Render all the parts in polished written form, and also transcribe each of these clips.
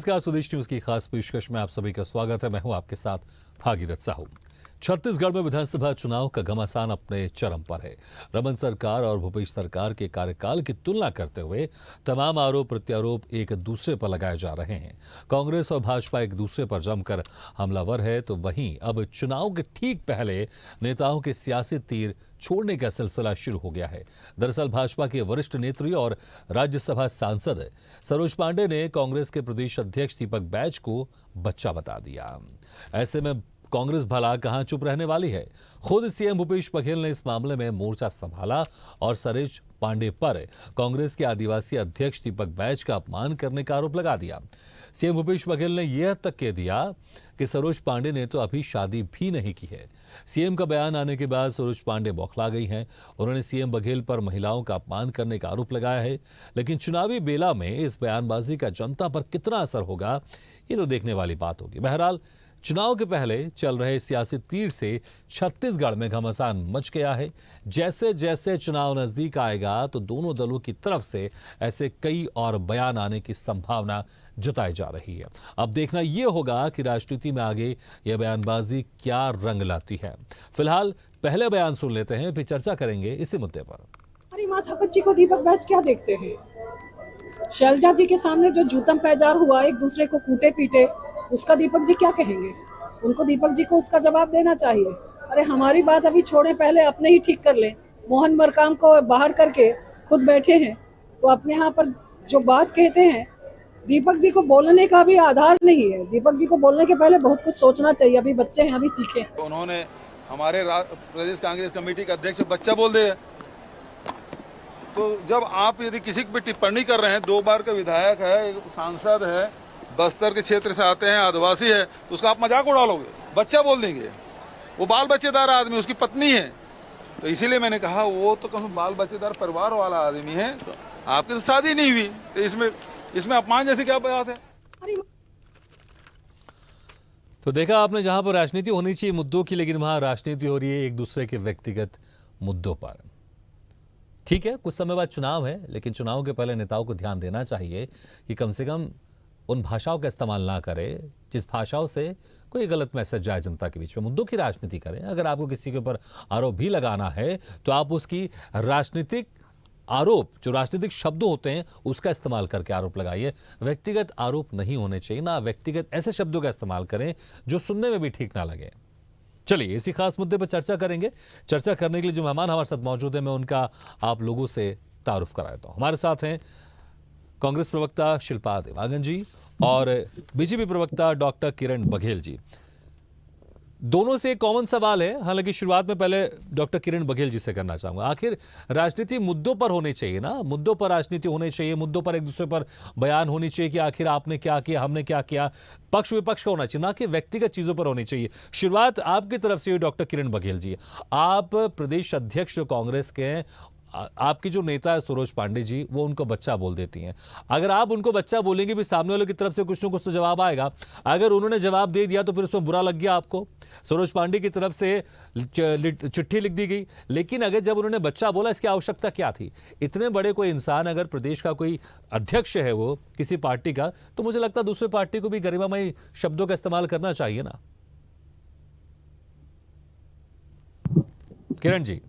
नमस्कार, स्वदेश न्यूज की खास पेशकश में आप सभी का स्वागत है। मैं हूं आपके साथ भागीरथ साहू। छत्तीसगढ़ में विधानसभा चुनाव का घमासान अपने चरम पर है। रमन सरकार और भूपेश सरकार के कार्यकाल की तुलना करते हुए तमाम आरोप प्रत्यारोप एक दूसरे पर लगाए जा रहे हैं। कांग्रेस और भाजपा एक दूसरे पर जमकर हमलावर है, तो वहीं अब चुनाव के ठीक पहले नेताओं के सियासी तीर छोड़ने का सिलसिला शुरू हो गया है। दरअसल भाजपा के वरिष्ठ नेत्री और राज्यसभा सांसद सरोज पांडे ने कांग्रेस के प्रदेश अध्यक्ष दीपक बैज को बच्चा बता दिया। ऐसे में कांग्रेस भला कहां चुप रहने वाली है। खुद सीएम भूपेश बघेल ने इस मामले में मोर्चा संभाला और सरोज पांडे पर कांग्रेस के आदिवासी अध्यक्ष दीपक बैज का अपमान करने का आरोप लगा दिया। सीएम भूपेश बघेल ने यह तक कह दिया कि सरोज पांडे ने तो अभी शादी भी नहीं की है। सीएम का बयान आने के बाद सरोज पांडे बौखला गई हैं। उन्होंने सीएम बघेल पर महिलाओं का अपमान करने का आरोप लगाया है, लेकिन चुनावी बेला में इस बयानबाजी का जनता पर कितना असर होगा, ये तो देखने वाली बात होगी। बहरहाल चुनाव के पहले चल रहे सियासी तीर से छत्तीसगढ़ में घमासान मच गया है। जैसे जैसे चुनाव नजदीक आएगा तो दोनों दलों की तरफ से ऐसे कई और बयान आने की संभावना जताई जा रही है। अब देखना यह होगा कि राजनीति में आगे यह बयानबाजी क्या रंग लाती है। फिलहाल पहले बयान सुन लेते हैं, फिर चर्चा करेंगे इसी मुद्दे पर। हमारी माता बच्ची को दीपक बैज क्या देखते हैं? शैलजा जी के सामने जो जूतम पैजार हुआ, एक दूसरे को कूटे पीटे, उसका दीपक जी क्या कहेंगे? उनको दीपक जी को उसका जवाब देना चाहिए। अरे हमारी बात अभी छोड़े, पहले अपने ही ठीक कर लें। मोहन मरकाम को बाहर करके खुद बैठे हैं, तो अपने यहाँ पर जो बात कहते हैं, दीपक जी को बोलने का भी आधार नहीं है। दीपक जी को बोलने के पहले बहुत कुछ सोचना चाहिए। अभी बच्चे हैं, अभी सीखें। उन्होंने हमारे प्रदेश कांग्रेस कमेटी के अध्यक्ष बच्चा बोल दिया। तो जब आप यदि किसी पे टिप्पणी कर रहे हैं, 2 बार का विधायक है, एक सांसद है, बस्तर के क्षेत्र से आते हैं, आदिवासी है, तो उसका आप मजाक उड़ालोगे, बच्चा बोल देंगे। वो बाल बच्चेदार आदमी, उसकी पत्नी है। तो इसीलिए मैंने कहा वो तो कम बाल बच्चेदार परिवार वाला आदमी है, तो आपकी तो शादी नहीं हुई, तो इसमें अपमान जैसी क्या बात है? तो देखा आपने, जहां पर राजनीति होनी चाहिए मुद्दों की, लेकिन वहां राजनीति हो रही है एक दूसरे के व्यक्तिगत मुद्दों पर। ठीक है, कुछ समय बाद चुनाव है, लेकिन चुनाव के पहले नेताओं को ध्यान देना चाहिए कि कम से कम उन भाषाओं का इस्तेमाल ना करें जिस भाषाओं से कोई गलत मैसेज जाए जनता के बीच में। मुद्दों की राजनीति करें। अगर आपको किसी के ऊपर आरोप भी लगाना है तो आप उसकी राजनीतिक आरोप, जो राजनीतिक शब्द होते हैं, उसका इस्तेमाल करके आरोप लगाइए। व्यक्तिगत आरोप नहीं होने चाहिए, ना व्यक्तिगत ऐसे शब्दों का इस्तेमाल करें जो सुनने में भी ठीक ना लगे। चलिए इसी खास मुद्दे पर चर्चा करेंगे। चर्चा करने के लिए जो मेहमान हमारे साथ मौजूद है, मैं उनका आप लोगों से तारुफ करा देता हूं। हमारे साथ हैं कांग्रेस प्रवक्ता शिल्पा देवांगन जी और बीजेपी प्रवक्ता डॉक्टर किरण बघेल जी। दोनों से एक कॉमन सवाल है, हालांकि शुरुआत में पहले डॉक्टर किरण बघेल जी से करना चाहूंगा। आखिर राजनीति मुद्दों पर होनी चाहिए ना, मुद्दों पर राजनीति होनी चाहिए, मुद्दों पर एक दूसरे पर बयान होनी चाहिए कि आखिर आपने क्या किया, हमने क्या किया। पक्ष विपक्ष का होना चाहिए, ना कि व्यक्तिगत चीजों पर होनी चाहिए। शुरुआत आपकी तरफ से हुई डॉक्टर किरण बघेल जी। आप प्रदेश अध्यक्ष कांग्रेस के हैं, आपकी जो नेता है सरोज पांडे जी, वो उनको बच्चा बोल देती हैं। अगर आप उनको बच्चा बोलेंगे भी, सामने वालों की तरफ से कुछ ना कुछ तो जवाब आएगा। अगर उन्होंने जवाब दे दिया तो फिर उसमें बुरा लग गया आपको, सरोज पांडे की तरफ से चिट्ठी लिख दी गई। लेकिन अगर जब उन्होंने बच्चा बोला, इसकी आवश्यकता क्या थी? इतने बड़े कोई इंसान, अगर प्रदेश का कोई अध्यक्ष है वो किसी पार्टी का, तो मुझे लगता है दूसरे पार्टी को भी गरिमामयी शब्दों का इस्तेमाल करना चाहिए ना। किरण जी,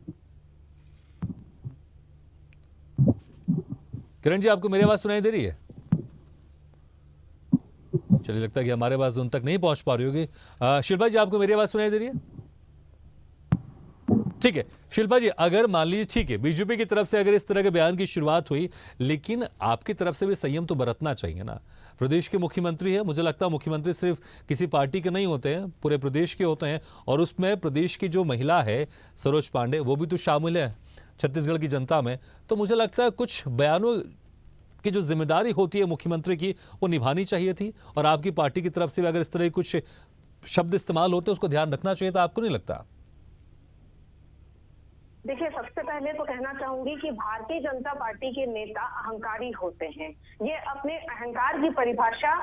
किरण जी, आपको मेरी आवाज सुनाई दे रही है? चलिए, लगता है कि हमारे आवाज उन तक नहीं पहुंच पा रही होगी। शिल्पा जी, आपको मेरी आवाज सुनाई दे रही है? ठीक है शिल्पा जी, अगर मान लीजिए, ठीक है, बीजेपी की तरफ से अगर इस तरह के बयान की शुरुआत हुई, लेकिन आपकी तरफ से भी संयम तो बरतना चाहिए ना। प्रदेश के मुख्यमंत्री है, मुझे लगता है मुख्यमंत्री सिर्फ किसी पार्टी के नहीं होते हैं, पूरे प्रदेश के होते हैं, और उसमें प्रदेश की जो महिला है सरोज पांडे, वो भी तो शामिल है छत्तीसगढ़ की जनता में। तो मुझे लगता है कुछ बयानों की जो जिम्मेदारी होती है मुख्यमंत्री की, वो निभानी चाहिए थी। और आपकी पार्टी की तरफ से भी अगर इस तरह के कुछ शब्द इस्तेमाल होते, उसको ध्यान रखना चाहिए था। आपको नहीं लगता? देखिए, सबसे पहले तो कहना चाहूंगी कि भारतीय जनता पार्टी के नेता अहंकारी होते हैं। ये अपने अहंकार की परिभाषा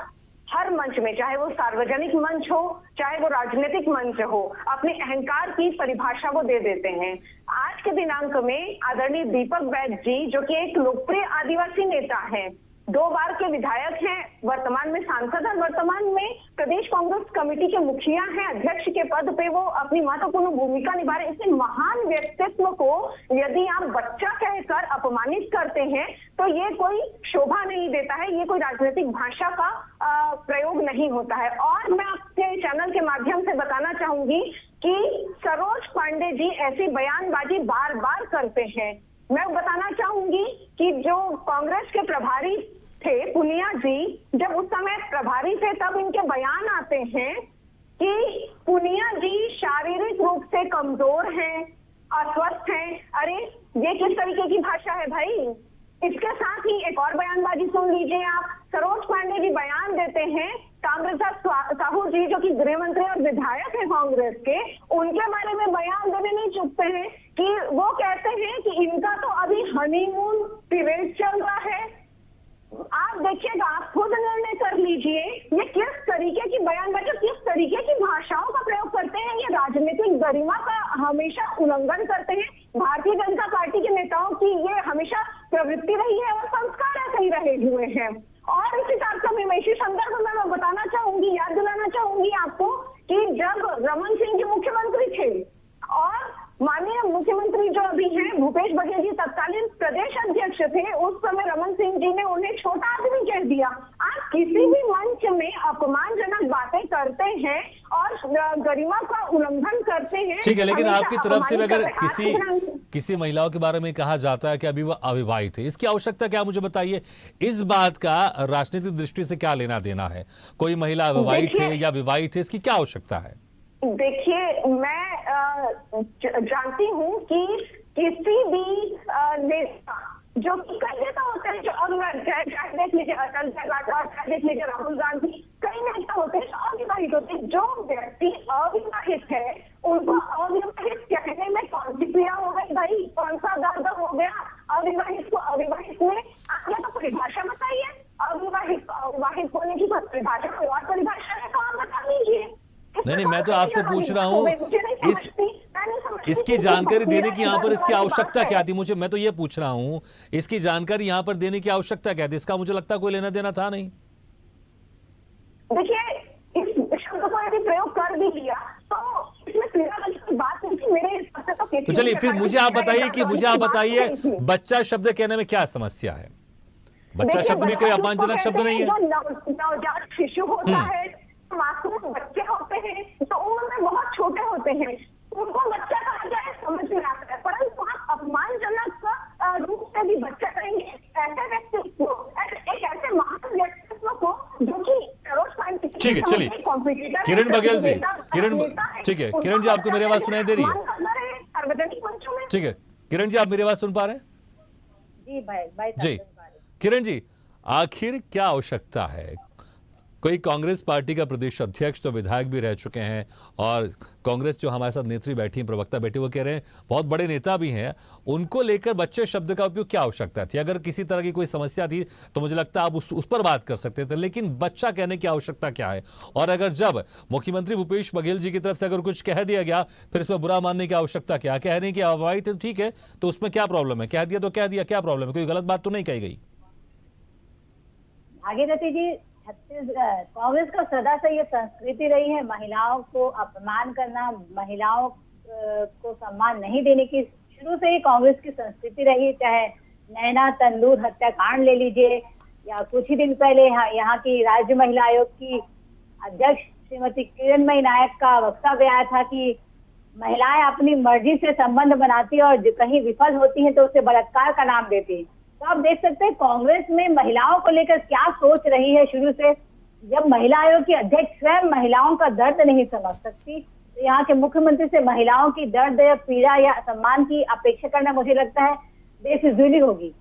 हर मंच में, चाहे वो सार्वजनिक मंच हो, चाहे वो राजनीतिक मंच हो, अपने अहंकार की परिभाषा वो दे देते हैं। आज के दिनांक में आदरणीय दीपक बैज जी, जो कि एक लोकप्रिय आदिवासी नेता हैं, 2 बार के विधायक हैं, वर्तमान में सांसद हैं, वर्तमान में प्रदेश कांग्रेस कमेटी के मुखिया हैं, अध्यक्ष के पद पे वो अपनी महत्वपूर्ण भूमिका निभा रहे हैं। ऐसे महान व्यक्तित्व को यदि आप बच्चा कहकर अपमानित करते हैं तो ये कोई शोभा नहीं देता है, ये कोई राजनीतिक भाषा का प्रयोग नहीं होता है। और मैं आपके चैनल के माध्यम से बताना चाहूंगी कि सरोज पांडे जी ऐसी बयानबाजी बार बार करते हैं। मैं बताना चाहूंगी कि जो कांग्रेस के प्रभारी थे पुनिया जी, जब उस समय प्रभारी थे तब इनके बयान आते हैं कि पुनिया जी शारीरिक रूप से कमजोर हैं, अस्वस्थ हैं। अरे ये किस तरीके की भाषा है भाई। इसके साथ ही एक और बयानबाजी सुन लीजिए आप। सरोज पांडे जी बयान देते हैं, ताम्रध्वज साहू जी जो कि गृह मंत्री और विधायक है कांग्रेस के, उनके बारे में बयान देने नहीं चुकते हैं कि वो कहते हैं कि इनका तो अभी हनीमून पीरियड चल रहा है। आप देखिएगा, आप खुद निर्णय कर लीजिए ये किस तरीके की बयानबाजी, किस तरीके की भाषाओं का प्रयोग करते हैं। ये राजनीतिक गरिमा का हमेशा उल्लंघन करते हैं। भारतीय जनता पार्टी के नेताओं की ये हमेशा प्रवृत्ति रही है और संस्कार ऐसे ही रहे हुए हैं। और इसी मैं इसी संदर्भ में मैं बताना चाहूंगी, याद दिलाना चाहूंगी आपको कि जब रमन सिंह जी मुख्यमंत्री थे और माननीय मुख्यमंत्री जो अभी हैं भूपेश बघेल जी तत्कालीन प्रदेश अध्यक्ष थे, उस समय रमन सिंह जी ने उन्हें छोटा आदमी कह दिया। आप किसी भी मंच में अपमानजनक बातें करते हैं और गरिमा का उल्लंघन करते हैं। ठीक है, लेकिन आपकी तरफ से अगर किसी महिलाओं के बारे में कहा जाता है कि अभी वह अविवाहित है, इसकी आवश्यकता क्या, मुझे बताइए। इस बात का राजनीतिक दृष्टि से क्या लेना देना है? कोई महिला अविवाहित है या विवाहित है, इसकी क्या आवश्यकता है? देखिए, मैं जानती हूँ कि किसी भी नेता जो कई नेता होते हैं जो देख लीजिए अटल बिहारी, देख लीजिए राहुल गांधी, कई नेता होते हैं जो अविवाहित होते हैं। जो व्यक्ति अविवाहित है उनको अविवाहित कहने में कौन सी पीड़ा हो गई भाई, कौन सा दर्द हो गया अविवाहित को अविवाहित में? आप तो परिभाषा बताइए, अविवाहित होने की परिभाषा कोई और परिभाषा है तो आप बता दीजिए। नहीं, मैं तो आपसे पूछ रहा हूँ इसकी जानकारी देने की यहाँ पर इसकी आवश्यकता क्या थी? मैं तो ये पूछ रहा हूँ इसकी जानकारी यहाँ पर देने की आवश्यकता क्या थी? इसका मुझे लगता है कोई लेना देना था नहीं। देखिए, इस शब्द को यदि प्रयोग कर भी लिया तो इसमें की बात नहीं थी मेरे हिसाब से। तो चलिए फिर मुझे आप बताइए बच्चा शब्द कहने में क्या समस्या है? बच्चा शब्द भी कोई अपमानजनक शब्द नहीं है। नवजात शिशु होता है, मासूम बच्चे होते हैं तो उम्र में बहुत छोटे होते हैं, उनको बच्चा कहा जाए समझ में आता है, परंतु आप अपमानजनक रूप से भी बच्चा करेंगे ऐसे व्यक्तित्व को, एक ऐसे महान व्यक्तित्व को जो कि सरोज पांडे। ठीक है, चलिए किरण बघेल जी, ठीक है किरण जी, आपको मेरी आवाज सुनाई दे रही है? सार्वजनिक मंचों में। ठीक है किरण जी, आप मेरी आवाज सुन पा रहे हैं? जी भाई जी किरण जी, आखिर क्या आवश्यकता है? कोई कांग्रेस पार्टी का प्रदेश अध्यक्ष तो विधायक भी रह चुके हैं और कांग्रेस जो हमारे साथ नेत्री बैठी, प्रवक्ता बैठी, वो कह रहे हैं बहुत बड़े नेता भी हैं, उनको लेकर बच्चे शब्द का उपयोग क्या आवश्यकता थी? अगर किसी तरह की कोई समस्या थी तो मुझे लगता है आप उस पर बात कर सकते थे, लेकिन बच्चा कहने की आवश्यकता क्या है? और अगर जब मुख्यमंत्री भूपेश बघेल जी की तरफ से अगर कुछ कह दिया गया फिर इसमें बुरा मानने की आवश्यकता क्या? कह रहे हैं कि अविवाहित है, ठीक है, तो उसमें क्या प्रॉब्लम है? कह दिया तो कह दिया, क्या प्रॉब्लम है? कोई गलत बात तो नहीं कही गई? भागीरथी जी, कांग्रेस का सदा से ये संस्कृति रही है महिलाओं को अपमान करना, महिलाओं को सम्मान नहीं देने की शुरू से ही कांग्रेस की संस्कृति रही। चाहे नैना तंदूर हत्याकांड ले लीजिए या कुछ ही दिन पहले यहाँ की राज्य महिला आयोग की अध्यक्ष श्रीमती किरणमयी नायक का वक्तव्य आया था कि महिलाएं अपनी मर्जी से संबंध बनाती और कहीं विफल होती हैं तो उसे बलात्कार का नाम देती है। तो आप देख सकते हैं कांग्रेस में महिलाओं को लेकर क्या सोच रही है शुरू से। जब महिला आयोग की अध्यक्ष स्वयं महिलाओं का दर्द नहीं समझ सकती तो यहाँ के मुख्यमंत्री से महिलाओं की दर्द या पीड़ा या सम्मान की अपेक्षा करना मुझे लगता है बेफिजूली होगी।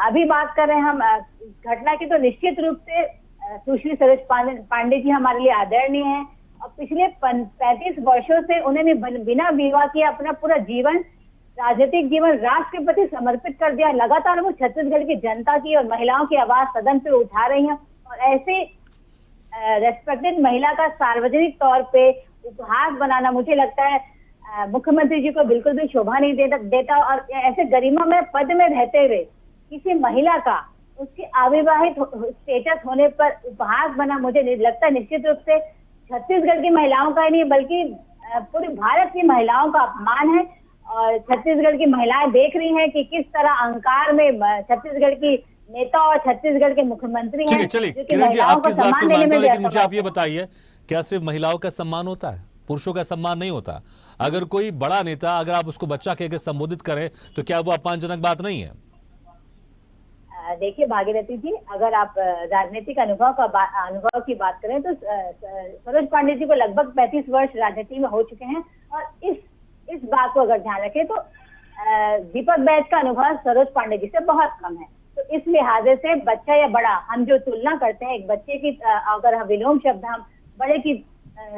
अभी बात कर रहे हैं हम घटना की, तो निश्चित रूप से सुश्री सरोज पांडे जी हमारे लिए आदरणीय है और पिछले 35 वर्षों से उन्होंने बिना विवाह किए अपना पूरा जीवन, राजनीतिक जीवन राष्ट्र के प्रति समर्पित कर दिया। लगातार वो छत्तीसगढ़ की जनता की और महिलाओं की आवाज सदन पे उठा रही हैं और ऐसे रेस्पेक्टेड महिला का सार्वजनिक तौर पे उपहास बनाना मुझे लगता है मुख्यमंत्री जी को बिल्कुल भी शोभा नहीं देता और ऐसे गरिमा में पद में रहते हुए किसी महिला का उसकी अविवाहित स्टेटस होने पर उपहास बना, मुझे नहीं लगता निश्चित रूप से छत्तीसगढ़ की महिलाओं का ही नहीं बल्कि पूरे भारत की महिलाओं का अपमान है। और छत्तीसगढ़ की महिलाएं देख रही हैं कि किस तरह अहंकार में छत्तीसगढ़ की नेता और छत्तीसगढ़ के मुख्यमंत्री ठीक है, हैं, चलिए जो कि किरण जी, महिलाओं आप किस बात सम्मान को देने मानते में हो, भी लेकिन मुझे आप असमर्थ ये हैं। बताइए, क्या सिर्फ महिलाओं का सम्मान होता है, पुरुषों का सम्मान नहीं होता? अगर कोई बड़ा नेता, अगर आप उसको बच्चा कहकर संबोधित करें तो क्या वो अपमानजनक बात नहीं है? देखिए भागीरथी जी, अगर आप राजनीतिक अनुभव की बात करें तो सरोज पांडे जी को लगभग 35 वर्ष राजनीति में हो चुके हैं। और इस बात को अगर ध्यान रखें तो दीपक बैज का अनुभव सरोज पांडे जी से बहुत कम है। तो इस लिहाजे से बच्चा या बड़ा, हम जो तुलना करते हैं एक बच्चे की, अगर हम विलोम शब्द हम बड़े की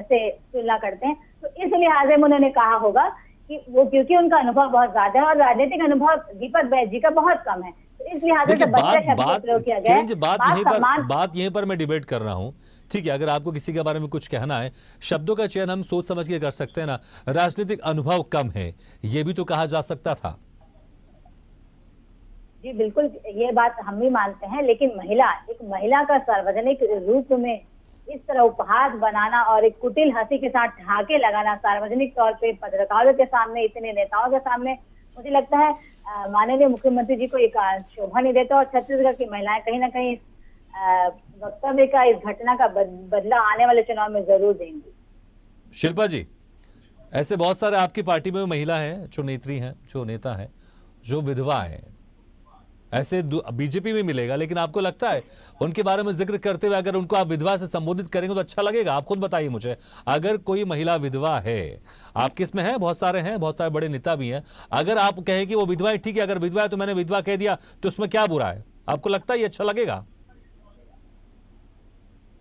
से तुलना करते हैं, तो इस लिहाजे में उन्होंने कहा होगा कि वो, क्योंकि उनका अनुभव बहुत ज्यादा है और राजनीतिक अनुभव दीपक बैज जी का बहुत कम है, तो इस लिहाजे से देखिए, बच्चा शब्द का प्रयोग किया गया किरण जी, है। बात यहीं पर मैं डिबेट कर रहा हूं। ठीक है, अगर आपको किसी के बारे में कुछ कहना है, शब्दों का चयन हम सोच समझ के कर सकते हैं ना। राजनीतिक अनुभव कम है, यह भी तो कहा जा सकता था। जी बिल्कुल, ये बात हम भी मानते हैं, लेकिन एक महिला का सार्वजनिक रूप में इस तरह उपहास बनाना और एक कुटिल हंसी के साथ ढाके लगाना सार्वजनिक तौर पे पत्रकारों के सामने, इतने नेताओं के सामने, मुझे लगता है माननीय मुख्यमंत्री जी को एक शोभा नहीं देता। और छत्तीसगढ़ की महिलाएं कहीं ना कहीं वक्तव्य का, इस घटना का बदला आने वाले चुनाव में जरूर देंगी। शिल्पा जी, ऐसे बहुत सारे आपकी पार्टी में महिला हैं, जो नेत्री हैं, जो नेता हैं, जो विधवा हैं, ऐसे बीजेपी में मिलेगा। लेकिन आपको लगता है उनके बारे में जिक्र करते हुए अगर उनको आप विधवा से संबोधित करेंगे तो अच्छा लगेगा? आप खुद बताइए मुझे, अगर कोई महिला विधवा है, आपके इसमें है, बहुत सारे बड़े नेता भी हैं, अगर आप कहें कि वो विधवा है, ठीक है, अगर विधवा है तो मैंने विधवा कह दिया, तो उसमें क्या बुरा है? आपको लगता है ये अच्छा लगेगा?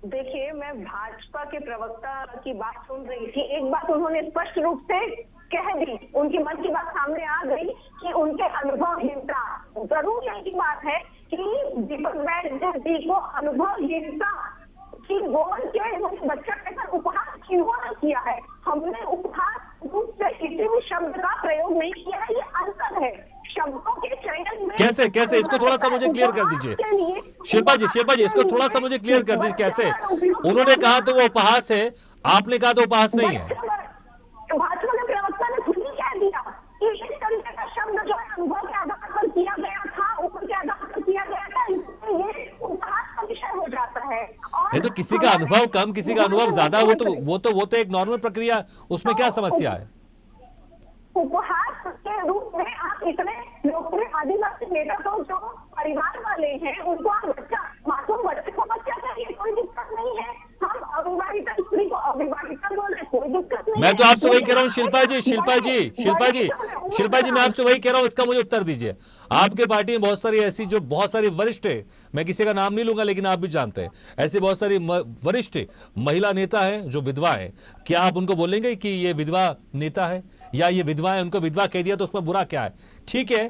देखिए, मैं भाजपा के प्रवक्ता की बात सुन रही थी। एक बात उन्होंने स्पष्ट रूप से कह दी, उनकी मन की बात सामने आ गई कि उनके अनुभवहीनता, जरूर यही बात है कि दीपक बैज जी को अनुभवहीनता की बोल के बच्चा कहकर उपहास क्यों न किया है। हमने उपहास रूप से किसी भी शब्द का प्रयोग नहीं किया है, ये अंतर है शब्दों के चयन में। कैसे इसको थोड़ा सा मुझे क्लियर कर दीजिए शिल्पा जी, इसको थोड़ा सा मुझे क्लियर कर दीजिए कैसे? उन्होंने कहा तो वो उपहास है, आपने कहा तो उपहास नहीं है। भाजपा के प्रवक्ता ने खुद ही कह दिया कि इस तरीके का शब्द जो है अनुभव के आधार पर किया गया था, ऊपर के आधार पर किया गया था, ये उपहास का विषय हो जाता है। नहीं तो किसी का अनुभव कम, किसी का अनुभव ज्यादा, वो तो एक नॉर्मल प्रक्रिया, उसमें क्या समस्या है? उपहास के रूप में आप इतने लोकप्रिय आदिवासी नेता को, जो परिवार वाले हैं, उनको आप मासूम बच्चे को बच्चा चाहिए, कोई दिक्कत नहीं है। हम अविवाहित स्त्री को अविवाहिता बोले, कोई दिक्कत नहीं। मैं तो आपसे वही कह रहा हूँ शिल्पा जी, मैं आपसे वही कह रहा हूँ, इसका मुझे उत्तर दीजिए। आपके पार्टी में बहुत सारी वरिष्ठ, मैं किसी का नाम नहीं लूंगा लेकिन आप भी जानते हैं, ऐसी बहुत सारी वरिष्ठ महिला नेता हैं जो विधवा है। क्या आप उनको बोलेंगे कि ये विधवा नेता है या ये विधवा है, उनको विधवा कह दिया तो उसमें बुरा क्या है? ठीक है,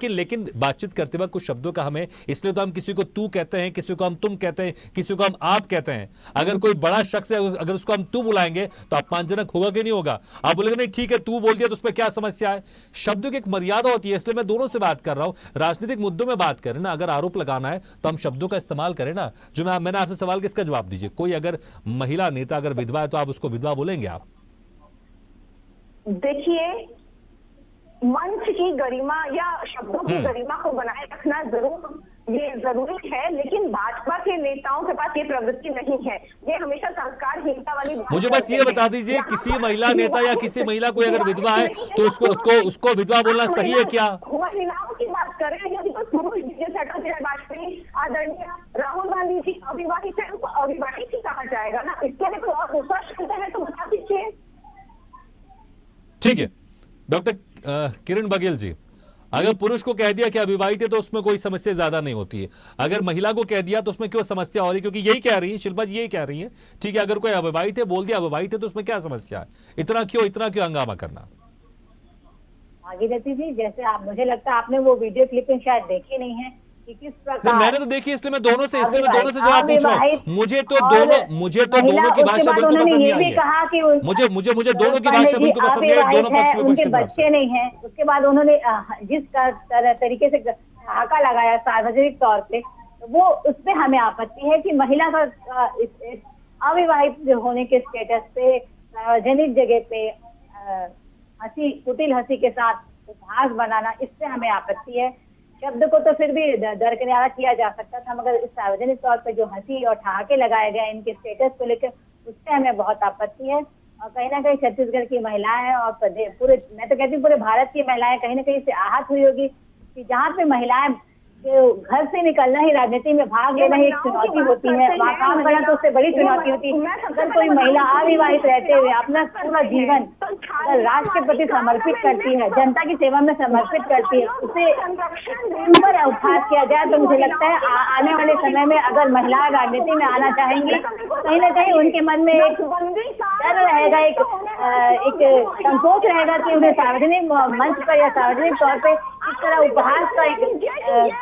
लेकिन बातचीत करते वक्त कुछ शब्दों का हमें, इसलिए तो हम किसी को तू कहते हैं, किसी को हम तुम कहते हैं, किसी को हम आप कहते हैं। अगर कोई बड़ा शख्स है, अगर उसको हम तू बुलाएंगे तो अपमानजनक होगा कि नहीं होगा? आप बोलेंगे नहीं ठीक है तू बोल दिया तो उसमें क्या समस्या है? शब्दों की एक मर्यादा होती है, इसलिए मैं दोनों से बात कर रहा हूं। राजनीतिक मुद्दों में बात करें ना, अगर आरोप लगाना है तो हम शब्दों का इस्तेमाल करें ना। जो मैंने आपसे सवाल किसका जवाब दीजिए, कोई अगर महिला नेता अगर विधवा है तो आप उसको विधवा बोलेंगे? आप देखिए, मंच की गरिमा या शब्दों की गरिमा को बनाए रखना ये जरूरी है, लेकिन भाजपा के नेताओं के पास ये प्रवृत्ति नहीं है। ये हमेशा संस्कारहीनता वाली बात। मुझे बस ये बता दीजिए, किसी महिला नेता या किसी महिला कोई अगर विधवा है तो उसको विधवा बोलना सही है क्या? महिलाओं की बात करें, यदि कोई पुरुष विजय चट्टोपाध्याय, वाजपेयी, आदरणीय राहुल गांधी जी अविवाहित है, उनको अविवाहित ही कहा जाएगा ना? इसके लिए कोई और दूसरा शब्द है तो बता दीजिए। ठीक है, डॉक्टर किरण बघेल जी, अगर पुरुष को कह दिया कि अविवाहित है तो उसमें कोई समस्या ज्यादा नहीं होती है, अगर महिला को कह दिया तो उसमें क्यों समस्या हो रही है? क्योंकि यही कह रही है शिल्पा जी, यही कह रही है, ठीक है, अगर कोई अविवाहित है बोल दिया अविवाहित है तो उसमें क्या समस्या है? इतना क्यों हंगामा करना? भागीरथी जी, जैसे आप, मुझे लगता है आपने वो वीडियो क्लिपिंग शायद देखी नहीं है कि किस प्रकार। मैंने तो देखी, इसलिए मैं दोनों से जवाब पूछ रहा हूँ। मुझे तो दोनों की भाषा बिल्कुल पसंद नहीं आई है। मुझे दोनों की भाषा बिल्कुल पसंद नहीं आई, दोनों पक्ष में उनके बच्चे नहीं है। उसके बाद उन्होंने जिस तरीके से ठहाका लगाया सार्वजनिक तौर पे, तो वो उसपे हमें आपत्ति है कि महिला का इस अविवाहित होने के स्टेटस पे सार्वजनिक जगह पे हंसी, कुटिल हंसी के साथ उपहास बनाना, इससे हमें आपत्ति है। शब्द को तो फिर भी दरकिनारा किया जा सकता था, मगर इस सार्वजनिक तौर पे जो हंसी और ठहाके लगाए गए इनके स्टेटस को लेकर, उससे हमें बहुत आपत्ति है। और कहीं ना कहीं छत्तीसगढ़ की महिलाएं और पूरे, मैं तो कहती हूँ पूरे भारत की महिलाएं कहीं ना कहीं से आहत हुई होगी कि जहाँ पे महिलाएं घर से निकलना ही, राजनीति में भाग लेना ही एक चुनौती होती है, वहाँ काम करना तो उससे बड़ी चुनौती होती है। अगर कोई महिला अविवाहित रहते हुए अपना पूरा जीवन अगर राष्ट्र के प्रति समर्पित करती है, जनता की सेवा में समर्पित करती है, उसे पर उपहास किया जाए, तो मुझे लगता है आने वाले समय में अगर महिलाएं राजनीति में आना चाहेंगी, कहीं ना कहीं उनके मन में एक डर रहेगा, एक संकोच रहेगा कि उन्हें सार्वजनिक मंच पर या सार्वजनिक तौर पे इस तरह उपहास का एक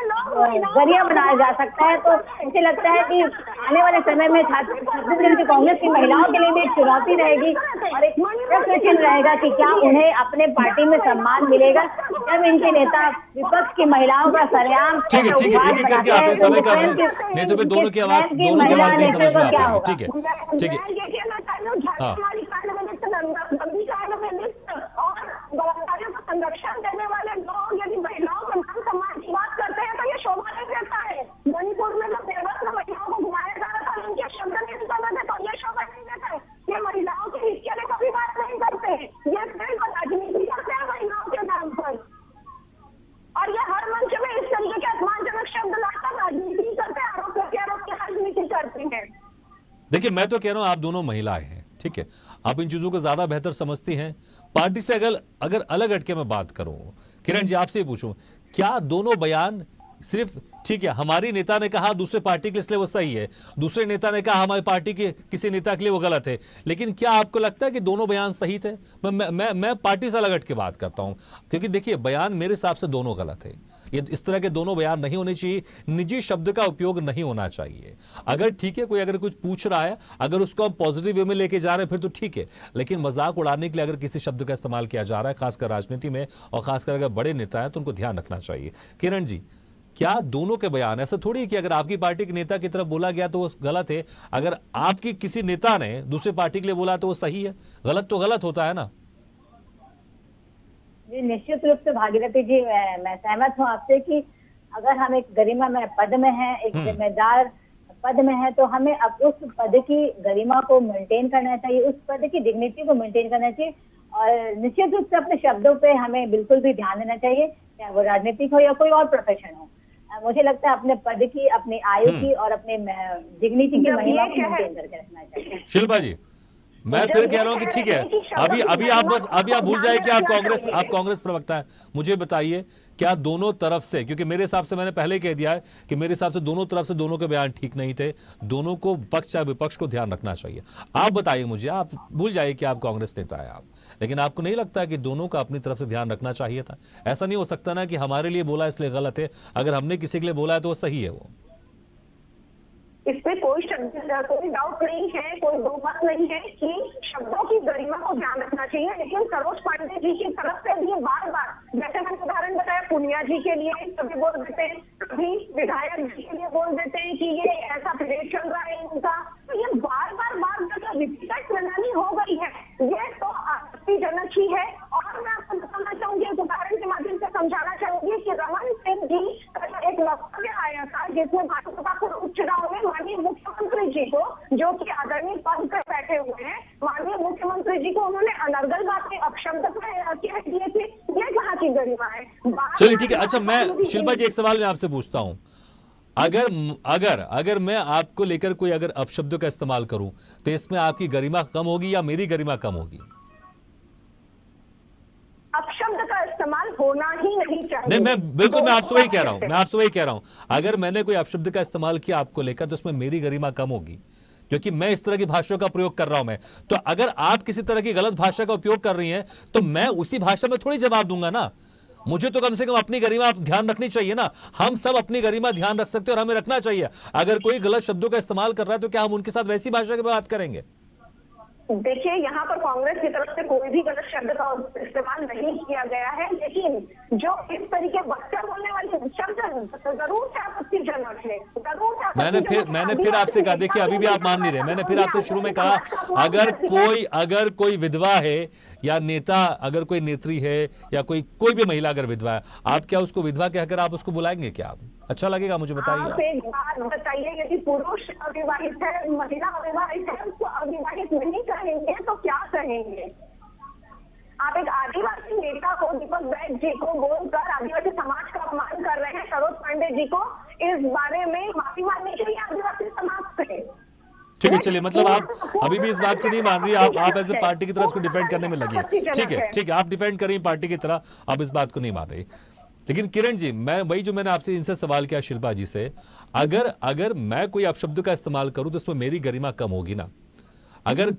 जरिया बनाया जा सकता है। तो मुझे लगता है कि आने वाले समय में छत्तीसगढ़ की कांग्रेस की महिलाओं के लिए भी एक चुनौती रहेगी और एक प्रश्न चिन्ह रहेगा कि क्या उन्हें अपने पार्टी में सम्मान मिलेगा जब इनके नेता विपक्ष की महिलाओं का सरेआम। ठीक है, ठीक है, एक एक करके आते हैं, समय का नहीं तो फिर दोनों की आवाज नहीं समझ में आ पाएगी। ठीक है, ठीक है, हाँ, संरक्षण देने वाले लोग यदि महिलाओं को मान सम्मान की बात करते हैं तो ये शोभा नहीं देता है। मणिपुर में जो बेबस महिलाओं को घुमाया जा रहा था, उनके शब्द नहीं निकलते थे, तो ये शोभा नहीं देता है। ये महिलाओं के हित के लिए कभी बात नहीं करते हैं, ये सिर्फ राजनीति करते हैं महिलाओं के नाम पर, और ये हर मंच में इस तरीके के अपमानजनक शब्द लाकर राजनीति करते हैं, आरोप की राजनीति करते हैं। देखिए मैं तो कह रहा हूं आप दोनों महिलाएं हैं, ठीक है, आप इन चीजों को ज्यादा बेहतर समझती हैं। पार्टी से अगर अलग हटके मैं बात करूं, किरण जी आपसे ही पूछूं, क्या दोनों बयान सिर्फ ठीक है हमारी नेता ने कहा दूसरे पार्टी के लिए इसलिए वो सही है, दूसरे नेता ने कहा हमारी पार्टी के किसी नेता के लिए वो गलत है, लेकिन क्या आपको लगता है कि दोनों बयान सही थे? मैं पार्टी से अलग हट के बात करता हूं, क्योंकि देखिए बयान मेरे हिसाब से दोनों गलत है। ये इस तरह के दोनों बयान नहीं होने चाहिए, निजी शब्द का उपयोग नहीं होना चाहिए। अगर ठीक है कोई अगर कुछ पूछ रहा है, अगर उसको हम पॉजिटिव वे में लेके जा रहे हैं फिर तो ठीक है, लेकिन मजाक उड़ाने के लिए अगर किसी शब्द का इस्तेमाल किया जा रहा है, खासकर राजनीति में और खासकर अगर बड़े नेता हैं तो उनको ध्यान रखना चाहिए। किरण जी, क्या दोनों के बयान ऐसा थोड़ी है कि अगर आपकी पार्टी के नेता की तरफ बोला गया तो वो गलत है, अगर आपकी किसी नेता ने दूसरे पार्टी के लिए बोला तो वो सही है? गलत तो गलत होता है ना। जी निश्चित रूप से भागीरथी जी, मैं सहमत हूँ आपसे कि अगर हम एक गरिमा में पद में हैं, एक जिम्मेदार पद में है, तो हमें अब उस पद की गरिमा को मेंटेन करना चाहिए, उस पद की डिग्निटी को मेंटेन करना चाहिए, और निश्चित रूप से अपने शब्दों पे हमें बिल्कुल भी ध्यान देना चाहिए, चाहे वो राजनीतिक हो या कोई और प्रोफेशन हो। मुझे लगता है अपने पद की, अपनी आयु की और अपने डिग्निटी की महिमा को मेंटेन करके रखना चाहिए। शिल्पा जी, मैं फिर कह रहा हूं कि ठीक है, अभी आप भूल जाए कि आप कांग्रेस प्रवक्ता है। मुझे बताइए क्या दोनों तरफ से, क्योंकि मेरे हिसाब से मैंने पहले कह दिया है कि मेरे हिसाब से दोनों तरफ से दोनों के बयान ठीक नहीं थे, दोनों को पक्ष या विपक्ष को ध्यान रखना चाहिए। आप बताइए मुझे, आप भूल जाइए कि आप कांग्रेस नेता है आप, लेकिन आपको नहीं लगता कि दोनों का अपनी तरफ से ध्यान रखना चाहिए था? ऐसा नहीं हो सकता ना कि हमारे लिए बोला इसलिए गलत है, अगर हमने किसी के लिए बोला है तो वो सही है। वो इसमें कोई डाउट नहीं है, कोई दो बात नहीं है कि शब्दों की गरिमा को ध्यान रखना चाहिए, लेकिन सरोज पांडे जी की तरफ से भी बार बार, जैसे मैंने उदाहरण बताया पुनिया जी के लिए कभी बोल देते हैं, कभी विधायक जी के लिए बोल देते हैं कि ये ऐसा पीरियड चल रहा है इनका, तो ये बार रिपीटेड प्रणाली हो गई है, ये तो आपत्तिजनक ही है। और मैं आपको बताना चाहूंगी, एक उदाहरण के माध्यम से समझाना चाहूंगी कि रमन सिंह जी एक वक्तव्य आया था जिसमें भाजपा को उपचुनाव में माननीय मुख्यमंत्री जी को, जो कि आदरणीय पद पर बैठे हुए हैं, माननीय मुख्यमंत्री जी को उन्होंने अनर्गल बातें अपशब्द कह दिए थे। ये कहाँ की गरिमा है? चलिए ठीक है, अच्छा मैं शिल्पा जी एक सवाल मैं आपसे पूछता हूं, अगर मैं आपको लेकर कोई अगर अपशब्दों का इस्तेमाल करूं तो इसमें आपकी गरिमा कम होगी या मेरी गरिमा कम होगी? अपशब्द का इस्तेमाल होना ही नहीं चाहिए। नहीं, मैं आपसे वही कह रहा हूं, अगर मैंने कोई अपशब्द का इस्तेमाल किया आपको लेकर तो उसमें मेरी गरिमा कम होगी, क्योंकि मैं इस तरह की भाषा का प्रयोग कर रहा हूं। मैं तो अगर आप किसी तरह की गलत भाषा का उपयोग कर रही हैं तो मैं उसी भाषा में थोड़ी जवाब दूंगा ना। मुझे तो कम से कम अपनी गरिमा ध्यान रखनी चाहिए ना। हम सब अपनी गरिमा ध्यान रख सकते हैं और हमें रखना चाहिए। अगर कोई गलत शब्दों का इस्तेमाल कर रहा है तो क्या हम उनके साथ वैसी भाषा की बात करेंगे? देखिए, यहाँ पर कांग्रेस की तरफ से कोई भी गलत शब्द का इस्तेमाल नहीं किया गया है, लेकिन जो इस तरीके बच्चा बोलने वाले शब्द जरूर से आपत्तिजनक है, जरूर से मैंने फिर आपसे कहा, देखिए अभी भी आप मान नहीं रहे। मैंने फिर आपसे शुरू में कहा, अगर कोई विधवा है या नेता, अगर कोई नेत्री है या कोई भी महिला अगर विधवा है, आप क्या उसको विधवा कहकर आप उसको बुलाएंगे क्या? अच्छा लगेगा? मुझे बताइए। आप एक बात बताइए, यदि पुरुष अविवाहित है, महिला अविवाहित है, उसको अविवाहित नहीं कहेंगे तो क्या कहेंगे? आप एक आदिवासी नेता को, दीपक बैज जी को बोलकर आदिवासी समाज का अपमान कर रहे हैं। सरोज पांडे जी को इस बारे में माफी मांगनी चाहिए आदिवासी समाज से। ठीक है, चलिए, मतलब आप अभी भी इस बात को नहीं मान रही, आप एज ए पार्टी की तरह इसको डिफेंड करने में लगी है। ठीक है, आप डिफेंड करें पार्टी की तरह, आप इस बात को नहीं मान रही। लेकिन किरण जी, मैं वही जो मैंने आपसे इनसे सवाल किया, शिल्पा जी से, अगर मैं कोई अपशब्द का इस्तेमाल करूं तो इसमें मेरी गरिमा कम होगी ना? अगर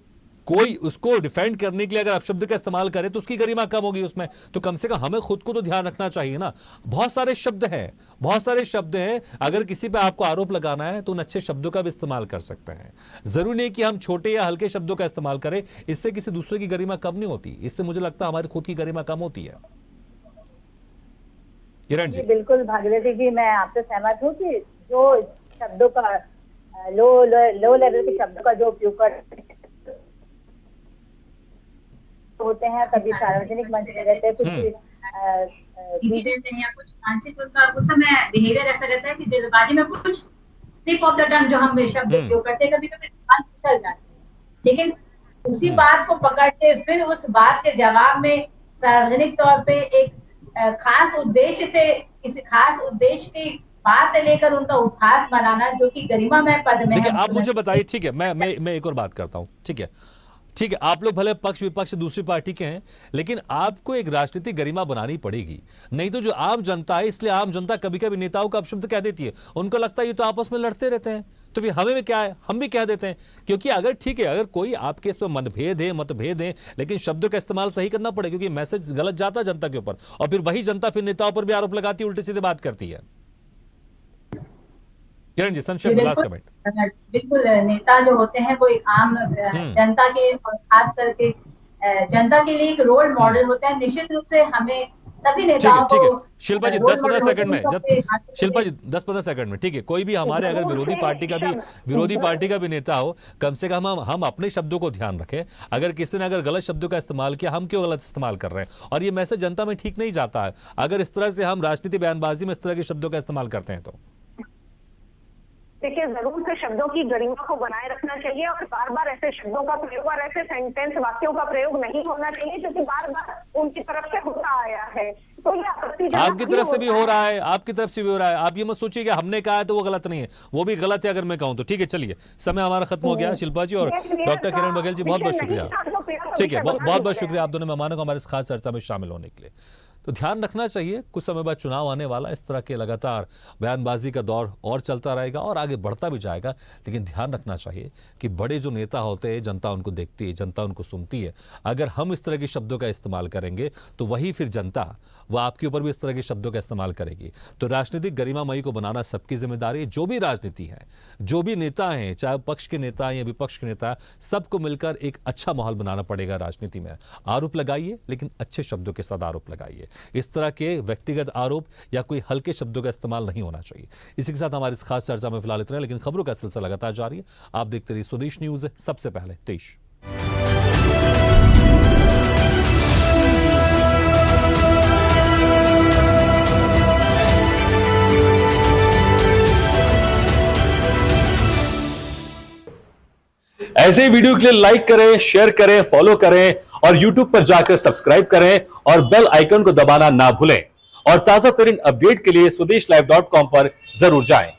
कोई उसको डिफेंड करने के लिए अगर अपशब्द का इस्तेमाल करे तो उसकी गरिमा कम होगी उसमें। तो कम से कम हमें खुद को तो ध्यान रखना चाहिए ना। बहुत सारे शब्द हैं, अगर किसी पे आपको आरोप लगाना है तो उन अच्छे शब्दों का भी इस्तेमाल कर सकते हैं। जरूरी नहीं कि हम छोटे या हल्के शब्दों का इस्तेमाल करें, इससे किसी दूसरे की गरिमा कम नहीं होती, इससे मुझे लगता है हमारी खुद की गरिमा कम होती है। किरण जी, बिल्कुल भागीरथी जी, मैं आपसे सहमत हूँ कि जो शब्दों का लो लेवल के शब्दों का जो उपयोग कर होते हैं, कभी सार्वजनिक मंच में रहते हैं, कुछ रहते हैं या कुछ मानसिक उनका उस समय बिहेवियर ऐसा रहता है कि जल्दबाजी में कुछ स्लिप ऑफ द टंग जो हम शब्द उपयोग करते हैं, कभी कभी फिसल जाते हैं। लेकिन उसी बात को पकड़ के फिर उस बात के जवाब में सार्वजनिक तौर पे एक खास उद्देश्य से, किसी खास उद्देश्य की बात लेकर उनका उपहास बनाना, जो कि गरिमामय पद में देखिए, आप मुझे बताइए। ठीक है, मैं एक और बात करता हूं। ठीक है, आप लोग भले पक्ष विपक्ष दूसरी पार्टी के हैं, लेकिन आपको एक राजनीतिक गरिमा बनानी पड़ेगी। नहीं तो जो आम जनता है, इसलिए आम जनता कभी कभी नेताओं का अपशब्द कह देती है, उनको लगता है ये तो आपस में लड़ते रहते हैं, तो फिर हमें क्या है, हम भी कह देते हैं। क्योंकि अगर ठीक है, अगर कोई आपके इसमें मतभेद है, लेकिन शब्दों का इस्तेमाल सही करना पड़ेगा, क्योंकि मैसेज गलत जाता है जनता के ऊपर, और फिर वही जनता फिर नेताओं पर भी आरोप लगाती है, उल्टी सीधे बात करती है। किरण जी, संक्षेप में लास्ट कमेंट। बिल्कुल, नेता जो होते हैं वो एक आम जनता के, और खास करके जनता के लिए एक रोल मॉडल होता है। निश्चित रूप से हमें सभी नेताओं को, शिल्पा जी 10-15 सेकंड में, शिल्पा जी 10-15 सेकंड में, ठीक है, कोई भी हमारे अगर विरोधी पार्टी का भी नेता हो, कम से कम हम अपने शब्दों को ध्यान रखें। अगर किसी ने अगर गलत शब्दों का इस्तेमाल किया, हम क्यों गलत इस्तेमाल कर रहे हैं, और ये मैसेज जनता में ठीक नहीं जाता है अगर इस तरह से हम राजनीति बयानबाजी में इस तरह के शब्दों का इस्तेमाल करते हैं। तो देखिए, जरूर से शब्दों की गरिमा को बनाए रखना चाहिए, और बार बार ऐसे शब्दों का प्रयोग और ऐसे सेंटेंस वाक्यों का प्रयोग नहीं होना चाहिए, क्योंकि बार बार उनकी तरफ से होता आया है। तो ये आपकी तरफ से भी हो रहा है, आपकी तरफ से भी हो रहा है। आप ये मत सोचिए कि हमने कहा है तो वो गलत नहीं है, वो भी गलत है अगर मैं कहूं तो। ठीक है, चलिए, समय हमारा खत्म हो गया। शिल्पा जी और डॉक्टर किरण बघेल जी, बहुत बहुत शुक्रिया। ठीक है, बहुत बहुत शुक्रिया आप दोनों मेहमानों को हमारे इस खास चर्चा में शामिल होने के लिए। तो ध्यान रखना चाहिए, कुछ समय बाद चुनाव आने वाला, इस तरह के लगातार बयानबाजी का दौर और चलता रहेगा और आगे बढ़ता भी जाएगा। लेकिन ध्यान रखना चाहिए कि बड़े जो नेता होते हैं, जनता उनको देखती है, जनता उनको सुनती है। अगर हम इस तरह के शब्दों का इस्तेमाल करेंगे तो वही फिर जनता वह आपके ऊपर भी इस तरह के शब्दों का इस्तेमाल करेगी। तो राजनीतिक गरिमामयी को बनाना सबकी जिम्मेदारी है। जो भी राजनीति है, जो भी नेता हैं, चाहे पक्ष के नेता हैं या विपक्ष के नेता, सबको मिलकर एक अच्छा माहौल बनाना पड़ेगा राजनीति में। आरोप लगाइए, लेकिन अच्छे शब्दों के साथ आरोप लगाइए। इस तरह के व्यक्तिगत आरोप या कोई हल्के शब्दों का इस्तेमाल नहीं होना चाहिए। इसी के साथ हमारी इस खास चर्चा में फिलहाल इतना है, लेकिन खबरों का सिलसिला लगातार जारी है। आप देखते रहिए स्वदेश न्यूज। सबसे पहले देश। ऐसे ही वीडियो के लिए लाइक करें, शेयर करें, फॉलो करें और YouTube पर जाकर सब्सक्राइब करें और बेल आइकन को दबाना ना भूलें। और ताजा तरीन अपडेट के लिए स्वदेशलाइव.com पर जरूर जाएं।